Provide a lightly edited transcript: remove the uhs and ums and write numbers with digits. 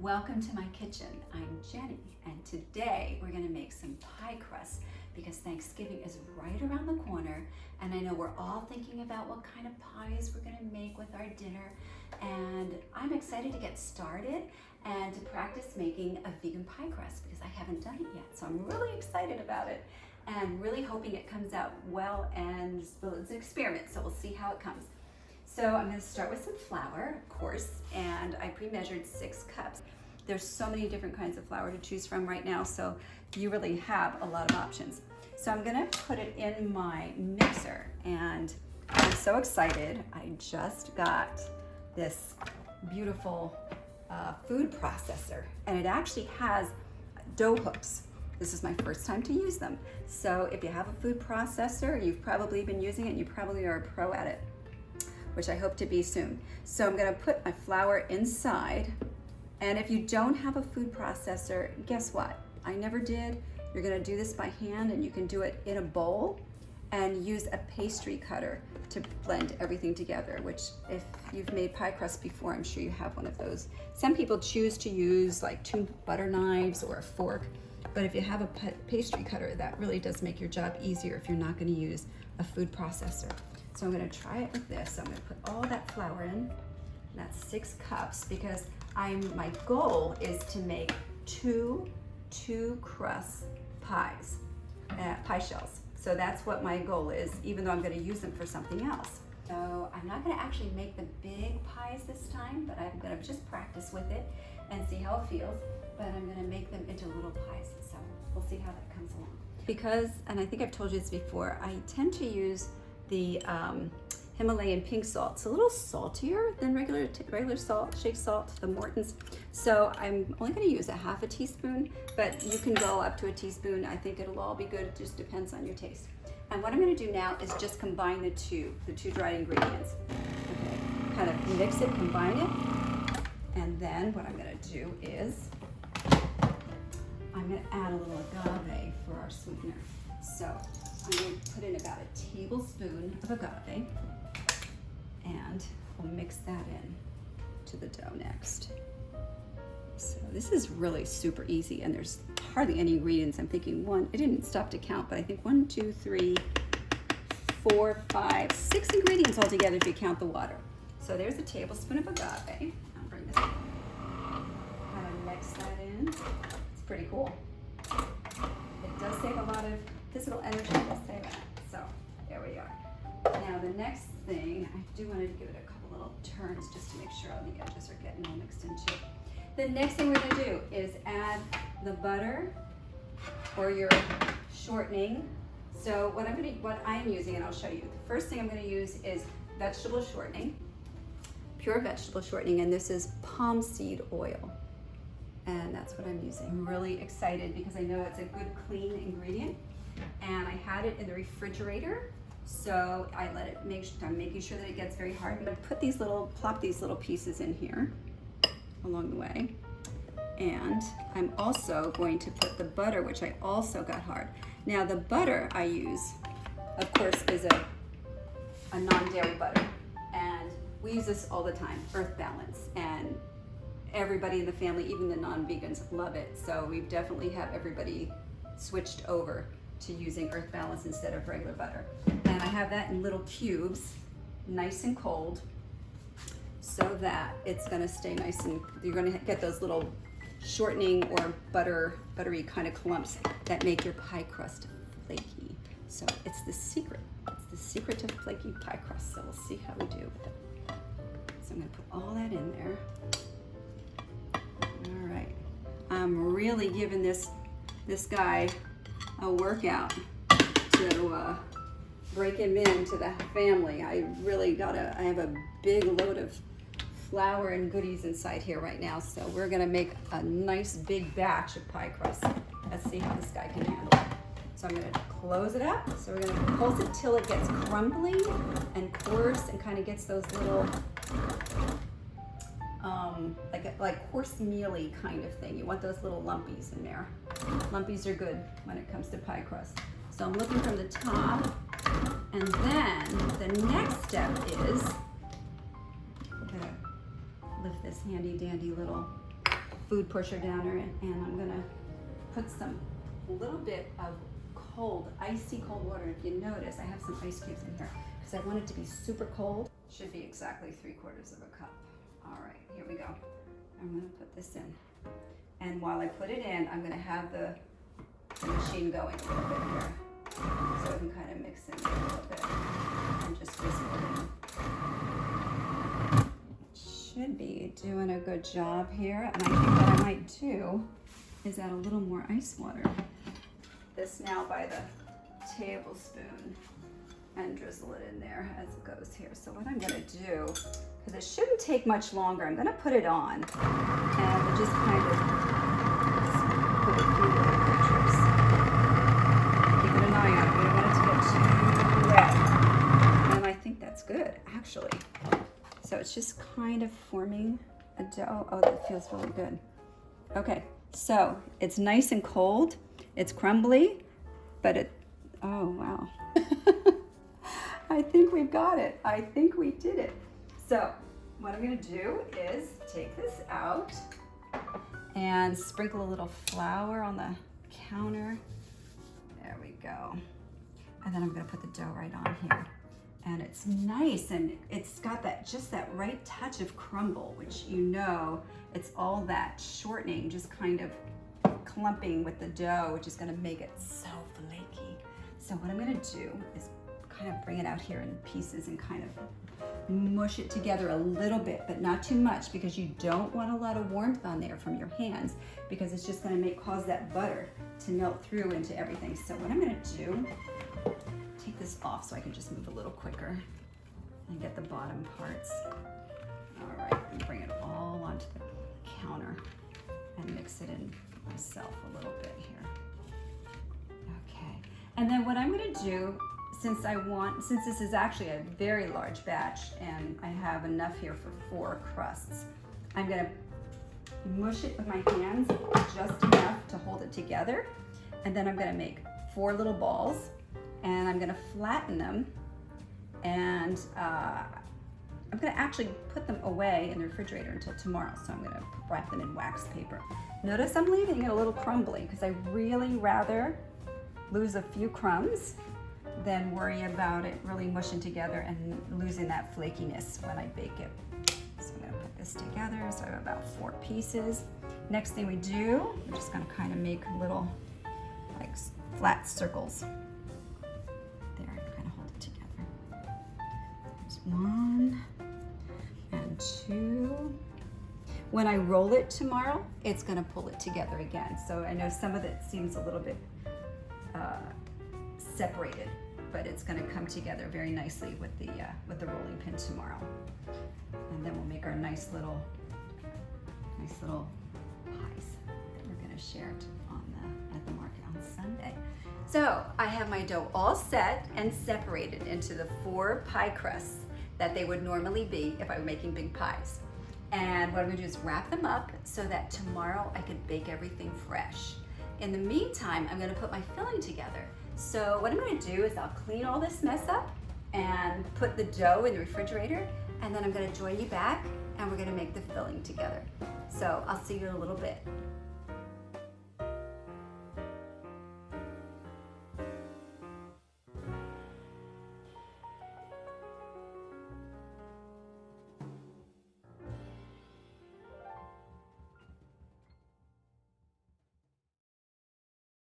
Welcome to my kitchen. I'm Jenny, and today we're going to make some pie crusts because Thanksgiving is right around the corner, and I know we're all thinking about what kind of pies we're going to make with our dinner, and I'm excited to get started and to practice making a vegan pie crust because I haven't done it yet, so I'm really excited about it and really hoping it comes out well, and well, it's an experiment, so we'll see how it comes. So I'm going to start with some flour, of course, and I pre-measured 6 cups. There's so many different kinds of flour to choose from right now, so you really have a lot of options. So I'm going to put it in my mixer, and I'm so excited. I just got this beautiful food processor, and it actually has dough hooks. This is my first time to use them. So if you have a food processor, you've probably been using it, and you probably are a pro at it, which I hope to be soon. So I'm gonna put my flour inside, and if you don't have a food processor, guess what? I never did. You're gonna do this by hand, and you can do it in a bowl and use a pastry cutter to blend everything together, which if you've made pie crust before, I'm sure you have one of those. Some people choose to use like 2 butter knives or a fork, but if you have a pastry cutter, that really does make your job easier if you're not gonna use a food processor. So I'm gonna try it with this. So I'm gonna put all that flour in. That's 6 cups because my goal is to make two crust pies, pie shells. So that's what my goal is, even though I'm gonna use them for something else. So I'm not gonna actually make the big pies this time, but I'm gonna just practice with it and see how it feels. But I'm gonna make them into little pies. So we'll see how that comes along. Because, and I think I've told you this before, I tend to use the Himalayan pink salt. It's a little saltier than regular salt, shake salt, the Morton's. So I'm only going to use a half a teaspoon, but you can go up to a teaspoon. I think it'll all be good. It just depends on your taste. And what I'm going to do now is just combine the two dried ingredients. Okay, kind of mix it, combine it, and then what I'm going to do is I'm going to add a little agave for our sweetener. So I'm going to put in about a tablespoon of agave, and we'll mix that in to the dough next. So this is really super easy, and there's hardly any ingredients. I'm thinking I didn't stop to count, but I think 1, 2, 3, 4, 5, 6 ingredients altogether if you count the water. So there's a tablespoon of agave. I'll bring this in. Kind of mix that in. It's pretty cool. It does save a lot of physical energy, let's say that. So there we are. Now the next thing, I do want to give it a couple little turns just to make sure all the edges are getting all mixed into it. The next thing we're going to do is add the butter or your shortening. So what I'm using, and I'll show you. The first thing I'm going to use is vegetable shortening, pure vegetable shortening, and this is palm seed oil. And that's what I'm using. I'm really excited because I know it's a good, clean ingredient. And I had it in the refrigerator, so I let it I'm making sure that it gets very hard. I'm gonna plop these little pieces in here along the way. And I'm also going to put the butter, which I also got hard. Now the butter I use, of course, is a non-dairy butter. And we use this all the time, Earth Balance. And everybody in the family, even the non-vegans, love it. So we definitely have everybody switched over to using Earth Balance instead of regular butter. And I have that in little cubes, nice and cold, so that it's gonna stay nice, and you're gonna get those little shortening or buttery kind of clumps that make your pie crust flaky. So it's the secret. It's the secret to flaky pie crust. So we'll see how we do with it. So I'm gonna put all that in there. All right. I'm really giving this guy a workout to break him into the family. I have a big load of flour and goodies inside here right now, so we're gonna make a nice big batch of pie crust. Let's see how this guy can handle it. So I'm gonna close it up. So we're gonna pulse it till it gets crumbly and coarse and kind of gets those little like coarse mealy kind of thing. You want those little lumpies in there. Lumpies are good when it comes to pie crust. So I'm looking from the top, and then the next step is I'm gonna lift this handy dandy little food pusher downer, and I'm gonna put a little bit of icy cold water. If you notice, I have some ice cubes in here because I want it to be super cold. Should be exactly 3/4 of a cup. All right, here we go. I'm gonna put this in. And while I put it in, I'm gonna have the machine going a little bit here. So I can kind of mix in a little bit and just whisk it in. Should be doing a good job here. And I think what I might do is add a little more ice water. This now by the tablespoon and drizzle it in there as it goes here. So what I'm gonna do, because it shouldn't take much longer, I'm gonna put it on and we'll just kind of put a few little pictures. Keep an eye on it. We don't want it to get too wet. And I think that's good, actually. So it's just kind of forming a dough. Oh, that feels really good. Okay, so it's nice and cold. It's crumbly, but oh wow. I think we've got it. I think we did it. So what I'm gonna do is take this out and sprinkle a little flour on the counter. There we go. And then I'm gonna put the dough right on here. And it's nice, and it's got just that right touch of crumble, which it's all that shortening, just kind of clumping with the dough, which is gonna make it so flaky. So what I'm gonna do is kind of bring it out here in pieces and kind of mush it together a little bit, but not too much, because you don't want a lot of warmth on there from your hands, because it's just gonna cause that butter to melt through into everything. So what I'm gonna do, take this off so I can just move a little quicker and get the bottom parts. All right, and bring it all onto the counter and mix it in myself a little bit here. Okay, and then what I'm gonna do, since this is actually a very large batch and I have enough here for 4 crusts, I'm gonna mush it with my hands just enough to hold it together. And then I'm gonna make 4 little balls, and I'm gonna flatten them, and I'm gonna actually put them away in the refrigerator until tomorrow. So I'm gonna wrap them in wax paper. Notice I'm leaving it a little crumbly because I really rather lose a few crumbs than worry about it really mushing together and losing that flakiness when I bake it. So I'm gonna put this together. So I have about 4 pieces. Next thing we do, we're just gonna kind of make little flat circles. There, kind of hold it together. There's 1 and 2. When I roll it tomorrow, it's gonna pull it together again. So I know some of it seems a little bit separated, but it's gonna come together very nicely with the rolling pin tomorrow. And then we'll make our nice little pies that we're gonna share at the market on Sunday. So I have my dough all set and separated into the 4 pie crusts that they would normally be if I were making big pies. And what I'm gonna do is wrap them up so that tomorrow I could bake everything fresh. In the meantime, I'm gonna put my filling together. So what I'm gonna do is I'll clean all this mess up and put the dough in the refrigerator, and then I'm gonna join you back and we're gonna make the filling together. So I'll see you in a little bit.